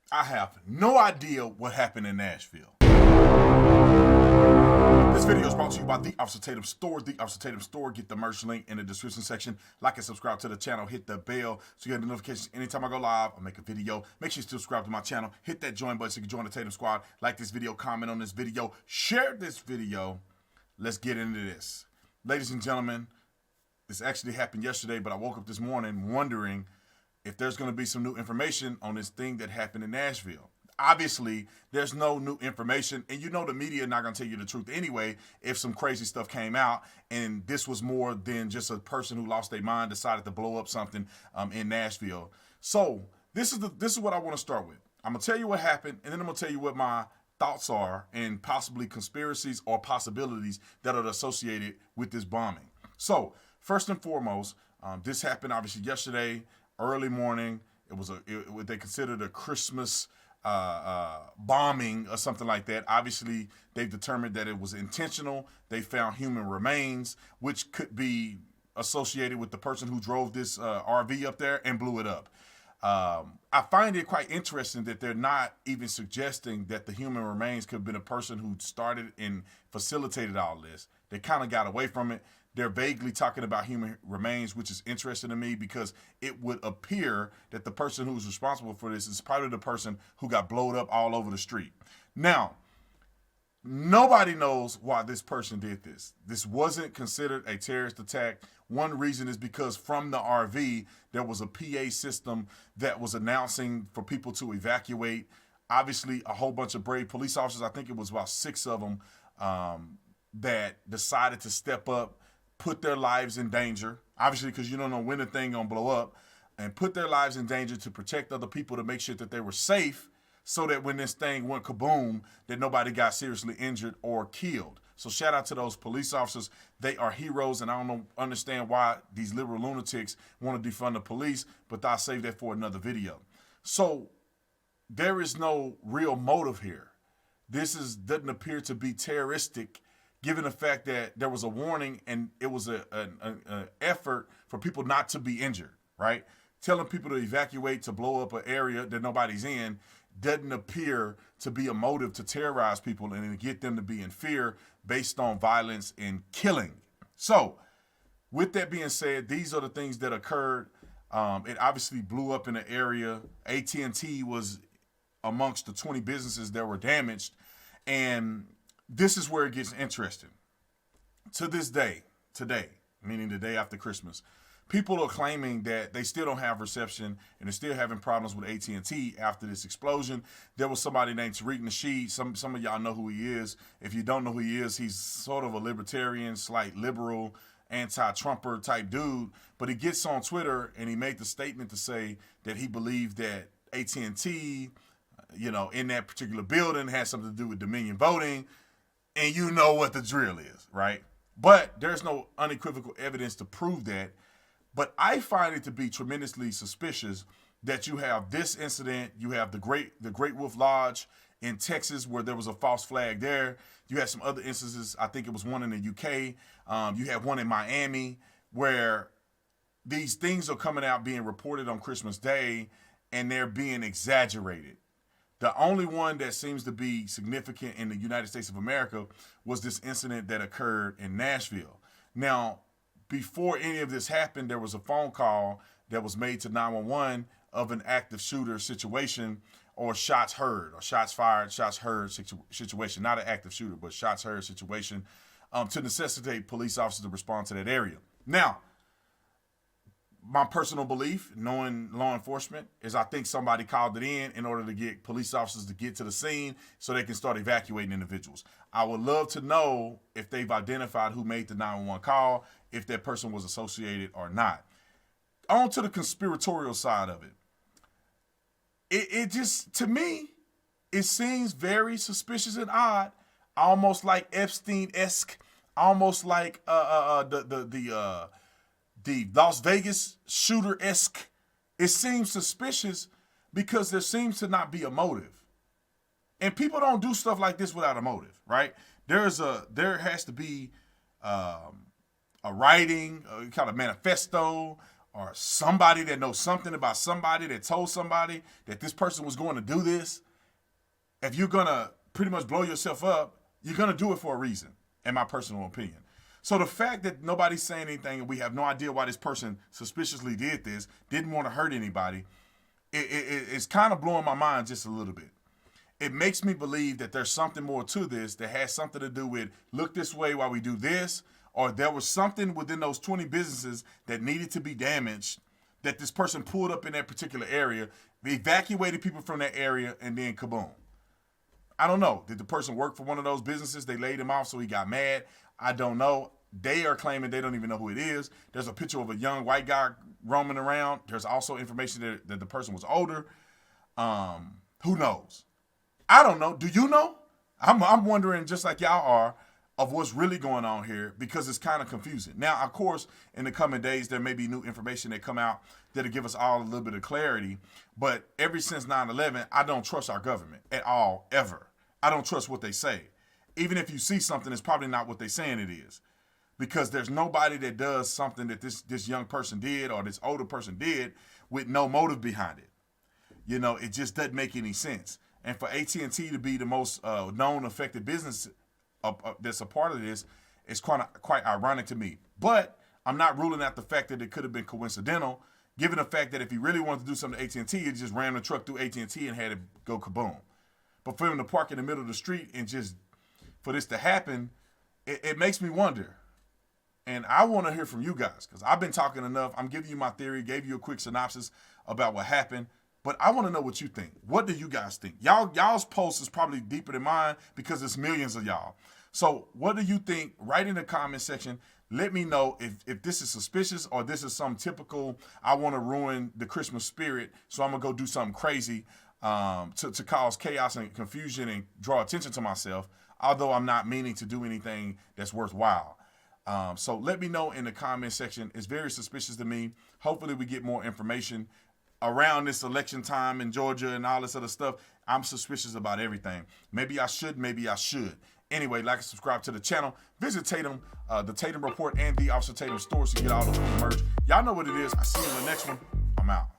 I have no idea what happened in Nashville. This video is brought to you by The Officer Tatum Store. The Officer Tatum Store. Get the merch link in the description section. Like and subscribe to the channel. Hit the bell so you get the notifications anytime I go live or make a video. Make sure you subscribe to my channel. Hit that join button so you can join the Tatum Squad. Like this video, comment on this video, share this video. Let's get into this. Ladies and gentlemen, this actually happened yesterday, but I woke up this morning wondering if there's going to be some new information on this thing that happened in Nashville. Obviously, there's no new information, and you know the media are not going to tell you the truth anyway if some crazy stuff came out, and this was more than just a person who lost their mind, decided to blow up something in Nashville. So this is what I want to start with. I'm going to tell you what happened, and then I'm going to tell you what my thoughts are and possibly conspiracies or possibilities that are associated with this bombing. So first and foremost, this happened obviously yesterday, early morning. It was what they considered a Christmas bombing or something like that. Obviously, they've determined that it was intentional. They found human remains, which could be associated with the person who drove this RV up there and blew it up. I find it quite interesting that they're not even suggesting that the human remains could have been a person who started and facilitated all this. They kind of got away from it. They're vaguely talking about human remains, which is interesting to me because it would appear that the person who's responsible for this is probably the person who got blown up all over the street. Now, nobody knows why this person did this. This wasn't considered a terrorist attack. One reason is because from the RV, there was a PA system that was announcing for people to evacuate. Obviously, a whole bunch of brave police officers, I think it was about 6 of them, that decided to step up, put their lives in danger, obviously because you don't know when the thing gonna blow up, and put their lives in danger to protect other people, to make sure that they were safe, so that when this thing went kaboom, that nobody got seriously injured or killed. So shout out to those police officers. They are heroes, and I don't understand why these liberal lunatics want to defund the police, but I'll save that for another video. So there is no real motive here. Doesn't appear to be terroristic, given the fact that there was a warning and it was an effort for people not to be injured, right? Telling people to evacuate, to blow up an area that nobody's in, doesn't appear to be a motive to terrorize people and to get them to be in fear based on violence and killing. So with that being said, these are the things that occurred. It obviously blew up in the area. AT&T was amongst the 20 businesses that were damaged, and this is where it gets interesting. To this day, today, meaning the day after Christmas, people are claiming that they still don't have reception and they're still having problems with AT&T after this explosion. There was somebody named Tariq Nasheed. Some of y'all know who he is. If you don't know who he is, he's sort of a libertarian, slight liberal, anti-Trumper type dude. But he gets on Twitter and he made the statement to say that he believed that AT&T, in that particular building had something to do with Dominion voting. And you know what the drill is, right? But there's no unequivocal evidence to prove that. But I find it to be tremendously suspicious that you have this incident. You have the Great Wolf Lodge in Texas where there was a false flag there. You had some other instances. I think it was one in the UK. You had one in Miami where these things are coming out being reported on Christmas Day and they're being exaggerated. The only one that seems to be significant in the United States of America was this incident that occurred in Nashville. Now, before any of this happened, there was a phone call that was made to 911 of an active shooter situation, or shots heard, or shots fired, shots heard situation. Not an active shooter, but shots heard situation, to necessitate police officers to respond to that area. Now, my personal belief, knowing law enforcement, is I think somebody called it in order to get police officers to get to the scene so they can start evacuating individuals. I would love to know if they've identified who made the 911 call, if that person was associated or not. On to the conspiratorial side of it. It just, to me, it seems very suspicious and odd, almost like Epstein-esque, almost like the Las Vegas shooter-esque. It seems suspicious because there seems to not be a motive. And people don't do stuff like this without a motive, right? There has to be a writing, kind of manifesto, or somebody that knows something about somebody that told somebody that this person was going to do this, if you're going to pretty much blow yourself up, you're going to do it for a reason, in my personal opinion. So the fact that nobody's saying anything and we have no idea why this person suspiciously did this, didn't want to hurt anybody, it's kind of blowing my mind just a little bit. It makes me believe that there's something more to this that has something to do with look this way while we do this, or there was something within those 20 businesses that needed to be damaged that this person pulled up in that particular area, they evacuated people from that area, and then kaboom. I don't know. Did the person work for one of those businesses? They laid him off, so he got mad. I don't know. They are claiming they don't even know who it is. There's a picture of a young white guy roaming around. There's also information that the person was older. Who knows? I don't know. Do you know? I'm wondering, just like y'all are, of what's really going on here, because it's kind of confusing. Now, of course, in the coming days, there may be new information that come out that'll give us all a little bit of clarity. But ever since 9/11, I don't trust our government at all, ever. I don't trust what they say. Even if you see something, it's probably not what they're saying it is. Because there's nobody that does something that this young person did or this older person did with no motive behind it. You know, it just doesn't make any sense. And for AT&T to be the most known affected business that's a part of this is quite ironic to me. But I'm not ruling out the fact that it could have been coincidental, given the fact that if he really wanted to do something to AT&T, he just ran the truck through AT&T and had it go kaboom. But for him to park in the middle of the street and just for this to happen, it makes me wonder. And I want to hear from you guys, because I've been talking enough. I'm giving you my theory, gave you a quick synopsis about what happened. But I want to know what you think. What do you guys think? Y'all's post is probably deeper than mine because it's millions of y'all. So what do you think? Write in the comment section. Let me know if this is suspicious or this is some typical, I want to ruin the Christmas spirit, so I'm going to go do something crazy to cause chaos and confusion and draw attention to myself, although I'm not meaning to do anything that's worthwhile. So let me know in the comment section. It's very suspicious to me. Hopefully we get more information around this election time in Georgia and all this other stuff. I'm suspicious about everything. Maybe I should, maybe I should. Anyway, like and subscribe to the channel. Visit Tatum, the Tatum Report, and the Officer Tatum stores to get all the cool merch. Y'all know what it is. I see you in the next one. I'm out.